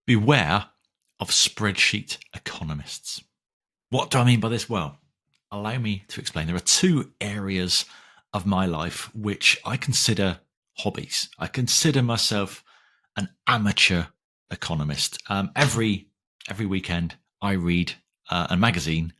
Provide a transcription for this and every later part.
Beware of spreadsheet economists. What do I mean by this? Well, allow me to explain. There are two areas of my life which I consider hobbies. I consider myself an amateur economist. Every weekend, I read a magazine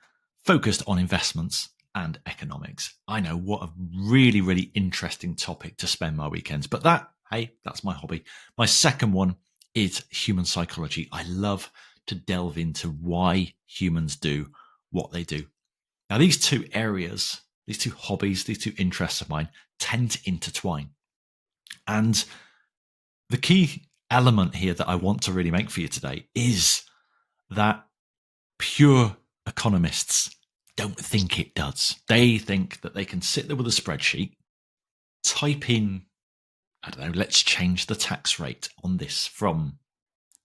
focused on investments and economics. I know, what a really, really interesting topic to spend my weekends. But that's my hobby. My second one is human psychology. I love to delve into why humans do what they do. Now, these two areas, these two hobbies, these two interests of mine tend to intertwine. And the key element here that I want to really make for you today is that pure economists don't think it does. They think that they can sit there with a spreadsheet, type in, I don't know, let's change the tax rate on this from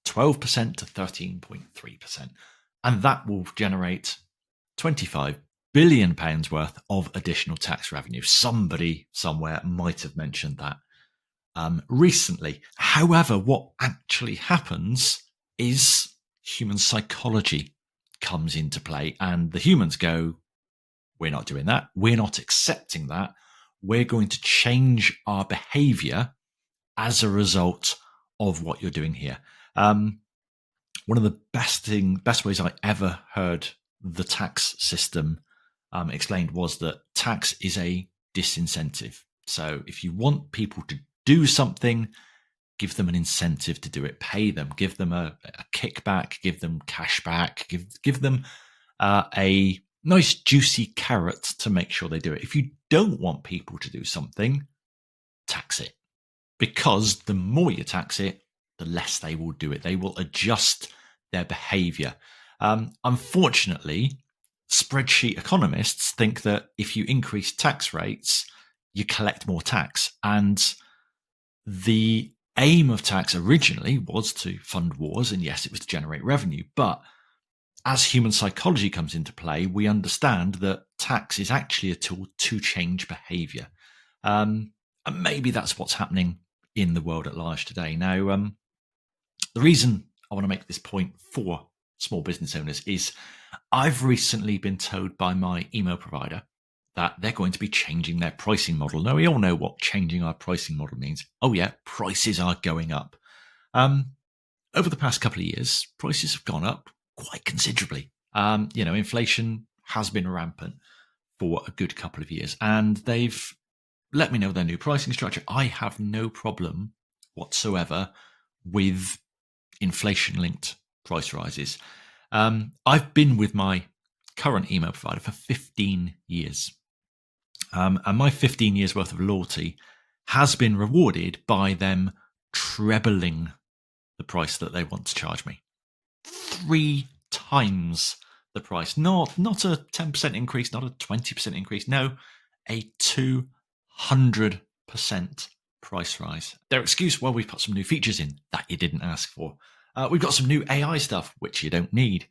12% to 13.3%. And that will generate £25 billion worth of additional tax revenue. Somebody somewhere might have mentioned that recently. However, what actually happens is human psychology comes into play, and the humans go, we're not doing that. We're not accepting that. We're going to change our behavior as a result of what you're doing here. One of the best ways I ever heard the tax system explained was that tax is a disincentive. So if you want people to do something, give them an incentive to do it, pay them, give them a kickback, give them cash back, give them a nice juicy carrot to make sure they do it. If you don't want people to do something, tax it, because the more you tax it, the less they will do it. They will adjust their behavior. Unfortunately, spreadsheet economists think that if you increase tax rates, you collect more tax. And the aim of tax originally was to fund wars, and yes, it was to generate revenue. But as human psychology comes into play, we understand that tax is actually a tool to change behavior. And maybe that's what's happening in the world at large today. Now, the reason I want to make this point for small business owners is I've recently been told by my email provider that they're going to be changing their pricing model. Now, we all know what changing our pricing model means. Oh yeah, prices are going up. Over the past couple of years, prices have gone up quite considerably. Inflation has been rampant for a good couple of years, and they've let me know their new pricing structure. I have no problem whatsoever with inflation-linked price rises. I've been with my current email provider for 15 years. And my 15 years worth of loyalty has been rewarded by them trebling the price that they want to charge me. 3 times the price. Not a 10% increase, not a 20% increase. No, a 200% price rise. Their excuse, well, we've put some new features in that you didn't ask for. We've got some new AI stuff, which you don't need.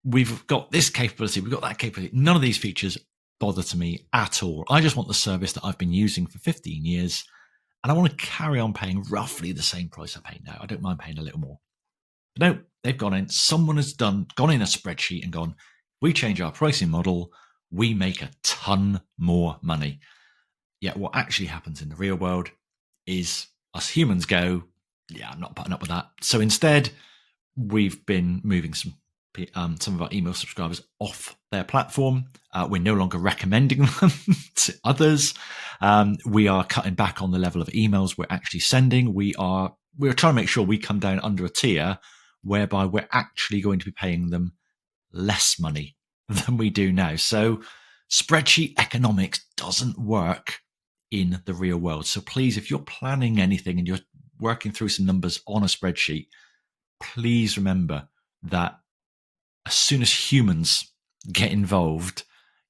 We've got this capability, we've got that capability. None of these features bother to me at all. I just want the service that I've been using for 15 years, and I want to carry on paying roughly the same price I pay now. I don't mind paying a little more. But no, they've gone in, someone has gone in a spreadsheet and gone, we change our pricing model, we make a ton more money. Yet what actually happens in the real world is us humans go, yeah, I'm not putting up with that. So instead, we've been moving some of our email subscribers off their platform. We're no longer recommending them to others. We are cutting back on the level of emails we're actually sending. We're trying to make sure we come down under a tier whereby we're actually going to be paying them less money than we do now. So spreadsheet economics doesn't work in the real world. So please, if you're planning anything and you're working through some numbers on a spreadsheet, please remember that as soon as humans get involved,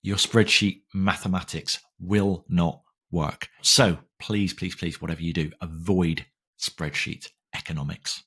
your spreadsheet mathematics will not work. So please, please, please, whatever you do, avoid spreadsheet economics.